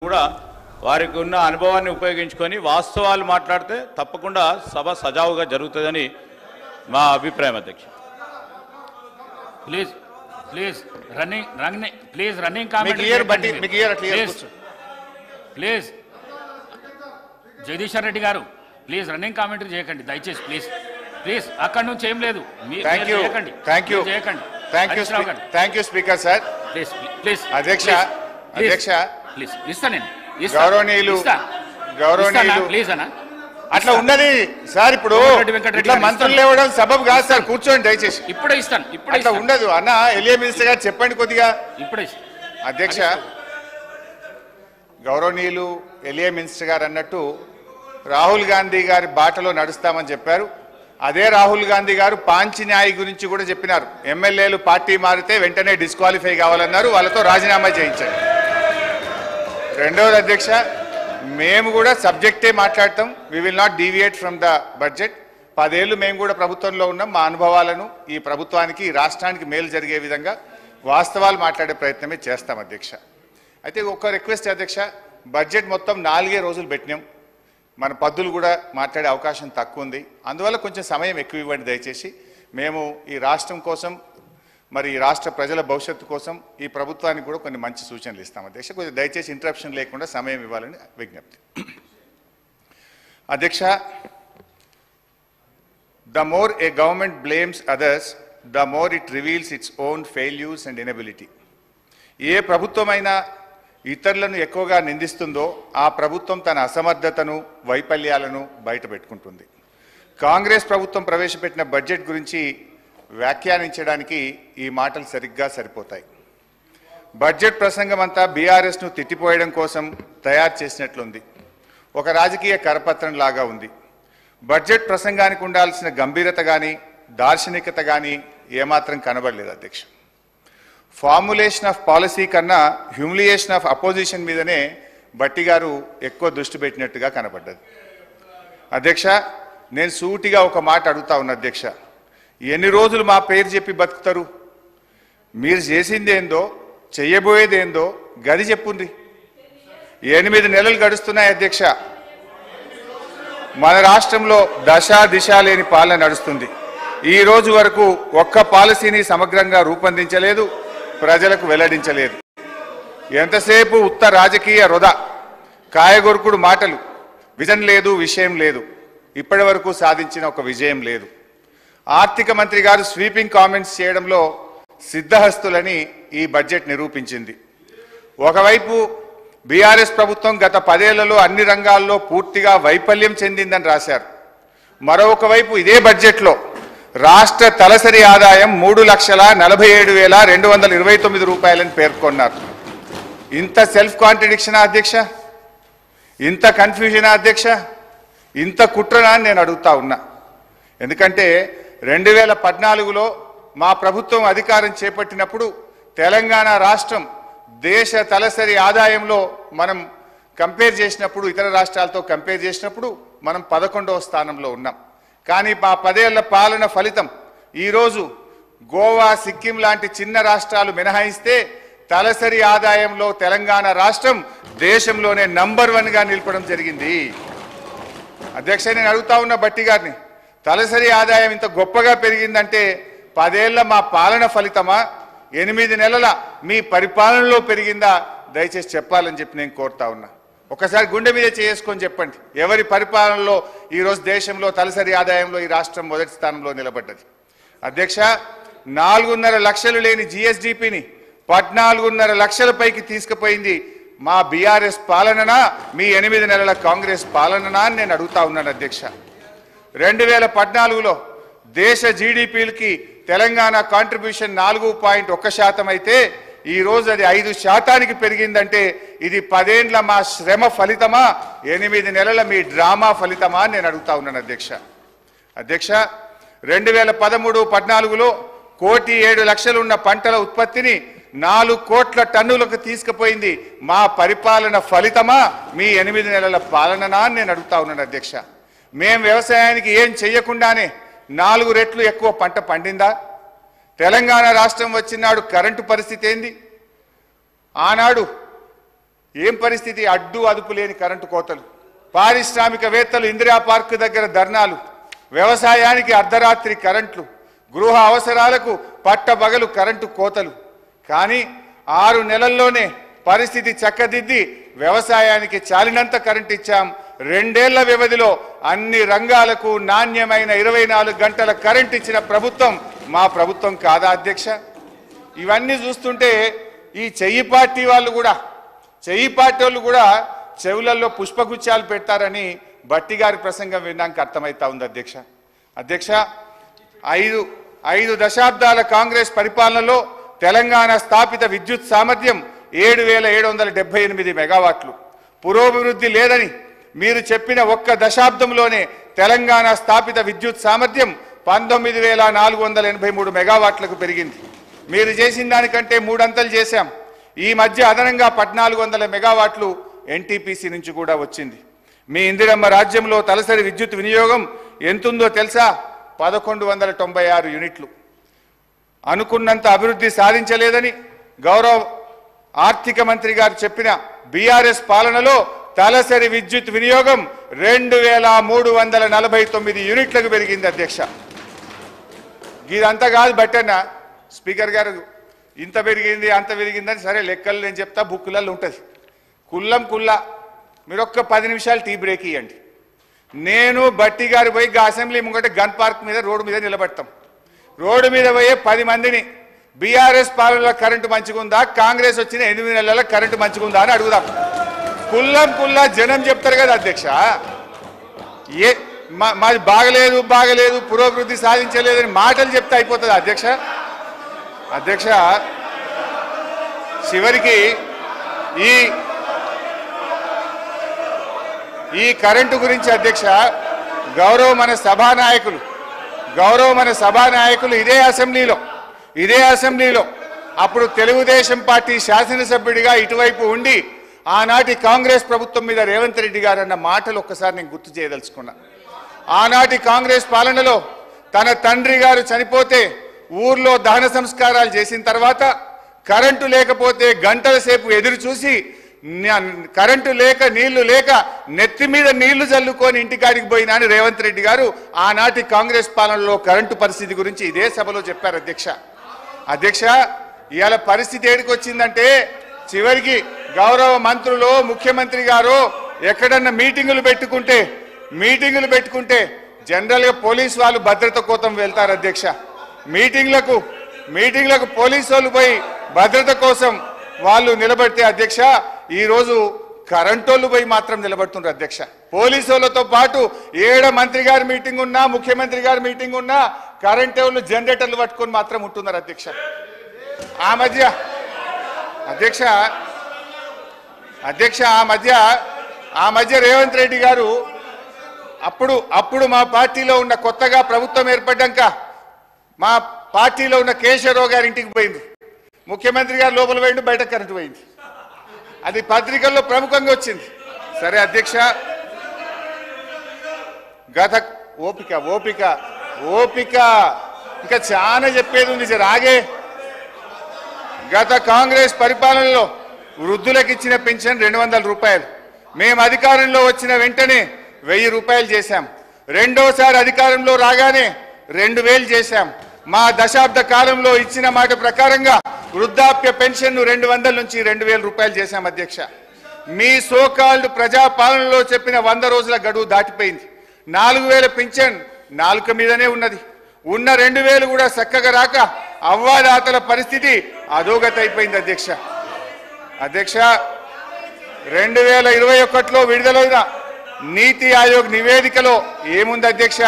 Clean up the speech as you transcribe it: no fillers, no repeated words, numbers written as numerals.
కూడా వారికి ఉన్న అనుభవాన్ని ఉపయోగించుకొని వాస్తవాలు మాట్లాడితే తప్పకుండా సభ సజావుగా జరుగుతుందని మా అభిప్రాయం అధ్యక్ష. Please please running comment please Jagadishwar Reddy గారు ప్లీజ్ రన్నింగ్ కామెంటరీ చేయకండి దయచేసి ప్లీజ్ ప్లీజ్ అక్కడ నుంచి ఏం లేదు చేయకండి. Thank you speaker sir. Please please అధ్యక్ష ప్లీజ్ ఇస్తాను గౌరవనీయులు ప్లీజ్ అన్న అట్లా ఉన్నది సార్. ఇప్పుడు ఇట్లా మంత్రులు లేవడం సబబు కాదు సార్. కూర్చోండి దయచేసి. ఇప్పుడే ఇస్తాను. ఇట్లా ఉండదు అన్న. ఎలియా మినిస్టర్ గారు చెప్పండి కొద్దిగా. ఇప్పుడే అధ్యక్ష గౌరవనీయులు ఎలియా మినిస్టర్ గారు అన్నట్టు రాహుల్ గాంధీ గారి బాటలో నడుస్తామని చెప్పారు. అదే రాహుల్ గాంధీ గారు పాంచి న్యాయ్ గురించి కూడా చెప్పినారు. ఎమ్మెల్యేలు పార్టీ మారితే వెంటనే డిస్క్వాలిఫై కావాలన్నారు. వాళ్ళతో రాజీనామా చేయించారు. రెండవది అధ్యక్ష, మేము కూడా సబ్జెక్టే మాట్లాడతాం. We will not deviate from the budget. 10 ఏళ్ళు మేము కూడా ప్రభుత్వంలో ఉన్నాం. మా అనుభవాలను ఈ ప్రభుత్వానికి ఈ రాష్ట్రానికి మేలు జరిగే విధంగా వాస్తవాలు మాట్లాడే ప్రయత్నమే చేస్తాం అధ్యక్ష. అయితే ఒక రిక్వెస్ట్ అధ్యక్ష, బడ్జెట్ మొత్తం 4 రోజులు పెట్టినాం. మన పద్దులు కూడా మాట్లాడే అవకాశం తక్కువ ఉంది. అందువల్ల కొంచెం సమయం ఎక్కువ ఇవ్వండి దయచేసి. మేము ఈ రాష్ట్రం కోసం, మరి ఈ రాష్ట్ర ప్రజల భవిష్యత్తు కోసం ఈ ప్రభుత్వానికి కూడా కొన్ని మంచి సూచనలు ఇస్తాం అధ్యక్ష. కొంచెం దయచేసి ఇంటరప్షన్ లేకుండా సమయం ఇవ్వాలని విజ్ఞప్తి. అధ్యక్ష, the more a government blames others, the more it reveals its own failures and inability. ఏ ప్రభుత్వమైనా ఇతరులను ఎక్కువగా నిందిస్తుందో ఆ ప్రభుత్వం తన అసమర్థతను, వైఫల్యాలను బయట పెట్టుకుంటుంది. కాంగ్రెస్ ప్రభుత్వం ప్రవేశపెట్టిన బడ్జెట్ గురించి వ్యాఖ్యానించడానికి ఈ మాటలు సరిగ్గా సరిపోతాయి. బడ్జెట్ ప్రసంగం అంతా బీఆర్ఎస్ను తిట్టిపోయడం కోసం తయారు చేసినట్లుంది. ఒక రాజకీయ కరపత్రం లాగా ఉంది. బడ్జెట్ ప్రసంగానికి ఉండాల్సిన గంభీరత కానీ దార్శనికత కానీ ఏమాత్రం కనబడలేదు అధ్యక్ష. ఫార్ములేషన్ ఆఫ్ పాలసీ కన్నా హ్యూమిలియేషన్ ఆఫ్ అపోజిషన్ మీదనే భట్టి గారు ఎక్కువ దృష్టి పెట్టినట్టుగా కనబడ్డది. అధ్యక్ష, నేను సూటిగా ఒక మాట అడుగుతా ఉన్నా అధ్యక్ష. ఎన్ని రోజులు మా పేరు చెప్పి బతుకుతారు? మీరు చేసిందేందో, చెయ్యబోయేదేందో గది చెప్పుంది. 8 నెలలు గడుస్తున్నాయి అధ్యక్ష. మన రాష్ట్రంలో దిశ లేని పాలన నడుస్తుంది. ఈ రోజు వరకు ఒక్క పాలసీని సమగ్రంగా రూపొందించలేదు, ప్రజలకు వెల్లడించలేదు. ఎంతసేపు ఉత్త రాజకీయ వృధా, కాయగొరుకుడు మాటలు, విజన్ లేదు, విషయం లేదు. ఇప్పటి వరకు సాధించిన ఒక విజయం లేదు. ఆర్థిక మంత్రి గారు స్వీపింగ్ కామెంట్స్ చేయడంలో సిద్ధహస్తులని ఈ బడ్జెట్ నిరూపించింది. ఒకవైపు బీఆర్ఎస్ ప్రభుత్వం గత 10 ఏళ్లలో అన్ని రంగాల్లో పూర్తిగా వైఫల్యం చెందిందని రాశారు. మరొక వైపు ఇదే బడ్జెట్లో రాష్ట్ర తలసరి ఆదాయం 3,47,229 రూపాయలని పేర్కొన్నారు. ఇంత సెల్ఫ్ కాంట్రడిక్షనా అధ్యక్ష? ఇంత కన్ఫ్యూజనా అధ్యక్ష? ఇంత కుట్రనా అని నేను అడుగుతా ఉన్నా. ఎందుకంటే 2014లో మా ప్రభుత్వం అధికారం చేపట్టినప్పుడు తెలంగాణ రాష్ట్రం దేశ తలసరి ఆదాయంలో మనం కంపేర్ చేసినప్పుడు, ఇతర రాష్ట్రాలతో కంపేర్ చేసినప్పుడు మనం 11వ స్థానంలో ఉన్నాం. కానీ మా 10 ఏళ్ల పాలన ఫలితం ఈరోజు గోవా, సిక్కిం లాంటి చిన్న రాష్ట్రాలు మినహాయిస్తే తలసరి ఆదాయంలో తెలంగాణ రాష్ట్రం దేశంలోనే నంబర్ 1గా నిలపడం జరిగింది. అధ్యక్ష, నేను అడుగుతా ఉన్న భట్టి గారిని, తలసరి ఆదాయం ఇంత గొప్పగా పెరిగిందంటే 10 ఏళ్ల మా పాలన ఫలితమా, 8 నెలల మీ పరిపాలనలో పెరిగిందా? దయచేసి చెప్పాలని చెప్పి నేను కోరుతా ఉన్నా. ఒకసారి గుండె మీద చేసుకొని చెప్పండి, ఎవరి పరిపాలనలో ఈరోజు దేశంలో తలసరి ఆదాయంలో ఈ రాష్ట్రం మొదటి స్థానంలో నిలబడ్డది? అధ్యక్ష, 4.5 లక్షలు లేని జిఎస్డిపిని 14.5 లక్షల పైకి తీసుకుపోయింది మా బీఆర్ఎస్ పాలననా, మీ 8 నెలల కాంగ్రెస్ పాలననా అని నేను అడుగుతా ఉన్నాను అధ్యక్ష. 2014లో దేశ జీడిపిలకి తెలంగాణ కాంట్రిబ్యూషన్ 4.1% అయితే ఈ రోజు అది 5% పెరిగిందంటే ఇది 10 ఏళ్ల మా శ్రమ ఫలితమా, 8 నెలల మీ డ్రామా ఫలితమా అని నేను అడుగుతా ఉన్నాను అధ్యక్ష. అధ్యక్ష, 2013-14లో 1,07,00,000 ఉన్న పంటల ఉత్పత్తిని 4 కోట్ల టన్నులకు తీసుకుపోయింది మా పరిపాలన ఫలితమా, మీ 8 నెలల పాలననా అని నేను అడుగుతా ఉన్నాను అధ్యక్ష. మేం వ్యవసాయానికి ఏం చెయ్యకుండానే 4 రెట్లు ఎక్కువ పంట పండిందా? తెలంగాణ రాష్ట్రం వచ్చినాడు కరెంటు పరిస్థితి ఏంది? ఆనాడు ఏం పరిస్థితి? అడ్డు అదుపు లేని కరెంటు కోతలు, పారిశ్రామికవేత్తలు ఇందిరా పార్క్ దగ్గర ధర్నాలు, వ్యవసాయానికి అర్ధరాత్రి కరెంట్లు, గృహ అవసరాలకు పట్టబగలు కరెంటు కోతలు. కానీ 6 నెలల్లోనే పరిస్థితి చక్కదిద్ది వ్యవసాయానికి చాలినంత కరెంట్ ఇచ్చాం. 2 ఏళ్ల వ్యవధిలో అన్ని రంగాలకు నాణ్యమైన 24 గంటల కరెంట్ ఇచ్చిన ప్రభుత్వం మా ప్రభుత్వం కాదా అధ్యక్ష? ఇవన్నీ చూస్తుంటే ఈ చెయ్యి పార్టీ వాళ్ళు కూడా చెవులలో పుష్పగుచ్చాలు పెడతారని బట్టి గారి ప్రసంగం విన్నాక అర్థమవుతా ఉంది అధ్యక్ష. అధ్యక్ష, 5 దశాబ్దాల కాంగ్రెస్ పరిపాలనలో తెలంగాణ స్థాపిత విద్యుత్ సామర్థ్యం 7,778 మెగావాట్లు. పురోభివృద్ధి లేదని మీరు చెప్పిన ఒక్క దశాబ్దంలోనే తెలంగాణ స్థాపిత విద్యుత్ సామర్థ్యం 19,483 మెగావాట్లకు పెరిగింది. మీరు చేసిన దానికంటే 3 అంతలు చేశాం. ఈ మధ్య అదనంగా 1,400 మెగావాట్లు ఎన్టీపీసీ నుంచి కూడా వచ్చింది. మీ ఇందిరమ్మ రాజ్యంలో తలసరి విద్యుత్ వినియోగం ఎంతుందో తెలుసా? 1196 యూనిట్లు. అనుకున్నంత అభివృద్ధి సాధించలేదని గౌరవ ఆర్థిక మంత్రి గారు చెప్పిన బీఆర్ఎస్ పాలనలో తలసరి విద్యుత్ వినియోగం 2,349 యూనిట్లకు పెరిగింది అధ్యక్ష. ఇదంతా కాదు బట్టన్న స్పీకర్ గారు, ఇంత పెరిగింది అంత పెరిగిందని సరే లెక్కలు నేను చెప్తా, బుక్కులలో ఉంటుంది. కుల్లా మీరు ఒక్క 10 నిమిషాలు టీ బ్రేక్ ఇవ్వండి. నేను బట్టి గారు పోయి అసెంబ్లీ ముంగట గన్ పార్క్ మీద రోడ్డు మీద నిలబడతాం. రోడ్డు మీద పోయే 10 మందిని బీఆర్ఎస్ పాలనలో కరెంటు మంచిగుందా, కాంగ్రెస్ వచ్చిన 8 నెలల కరెంటు మంచిగుందా అని అడుగుదాం. కుల్లా జనం చెప్తారు కదా అధ్యక్ష. మాది బాగలేదు పురోభివృద్ధి సాధించలేదని మాటలు చెప్తే అయిపోతుంది అధ్యక్ష. అధ్యక్ష, చివరికి ఈ కరెంటు గురించి అధ్యక్ష గౌరవ మన సభానాయకులు ఇదే అసెంబ్లీలో అప్పుడు తెలుగుదేశం పార్టీ శాసనసభ్యుడిగా ఇటువైపు ఉండి ఆనాటి కాంగ్రెస్ ప్రభుత్వం మీద రేవంత్ రెడ్డి గారు అన్న మాటలు ఒక్కసారి నేను గుర్తు చేయదలుచుకున్నా. ఆనాటి కాంగ్రెస్ పాలనలో తన తండ్రి గారు చనిపోతే ఊర్లో దహన సంస్కారాలు చేసిన తర్వాత కరెంటు లేకపోతే గంటల సేపు ఎదురు చూసి కరెంటు లేక నీళ్లు లేక నెత్తి మీద నీళ్లు చల్లుకొని ఇంటికాడికి పోయినా అని రేవంత్ రెడ్డి గారు ఆనాటి కాంగ్రెస్ పాలనలో కరెంటు పరిస్థితి గురించి ఇదే సభలో చెప్పారు అధ్యక్ష. ఇవాళ పరిస్థితి ఏడికి వచ్చిందంటే చివరికి గౌరవ మంత్రులు ముఖ్యమంత్రి గారు ఎక్కడన్నా మీటింగులు పెట్టుకుంటే జనరల్గా పోలీసు వాళ్ళు భద్రత కోసం వెళ్తారు అధ్యక్ష. మీటింగ్లకు పోలీసు వాళ్ళు పోయి భద్రత కోసం వాళ్ళు నిలబడితే అధ్యక్ష ఈరోజు కరెంటోళ్ళు పోయి మాత్రం నిలబడుతున్నారు అధ్యక్ష. పోలీసు వాళ్ళతో పాటు ఏడ మంత్రి గారి మీటింగ్ ఉన్నా ముఖ్యమంత్రి గారి మీటింగ్ ఉన్నా కరెంట్ వాళ్ళు జనరేటర్లు పట్టుకొని మాత్రం ఉంటున్నారు అధ్యక్ష. ఆ మధ్య రేవంత్ రెడ్డి గారు అప్పుడు మా పార్టీలో ఉన్న కొత్తగా ప్రభుత్వం ఏర్పడ్డాక మా పార్టీలో ఉన్న కేశవరావు గారి ఇంటికి పోయింది. ముఖ్యమంత్రి గారు లోపల పోయిండు, బయట కరెంటు పోయింది. అది పత్రికల్లో ప్రముఖంగా వచ్చింది. సరే అధ్యక్ష, ఓపిక ఇంకా చాలా చెప్పేది ఉంది. రాగే గత కాంగ్రెస్ పరిపాలనలో వృద్ధులకు ఇచ్చిన పెన్షన్ 200 రూపాయలు. మేము అధికారంలో వచ్చిన వెంటనే 1000 రూపాయలు చేశాం. రెండోసారి అధికారంలో రాగానే 2000 చేశాం. మా దశాబ్ద కాలంలో ఇచ్చిన మాట ప్రకారంగా వృద్ధాప్య పెన్షన్ 200 నుంచి 2000 రూపాయలు చేశాం అధ్యక్ష. మీ సోకాల్డ్ ప్రజాపాలనలో చెప్పిన 100 రోజుల గడువు దాటిపోయింది. 4000 పెన్షన్ నాలుక మీదనే ఉన్నది. ఉన్న 2000 కూడా చక్కగా రాక అవ్వాదాతల పరిస్థితి అధోగతి అయిపోయింది అధ్యక్ష. 2021లో విడుదలైన నీతి ఆయోగ్ నివేదికలో ఏముంది అధ్యక్ష?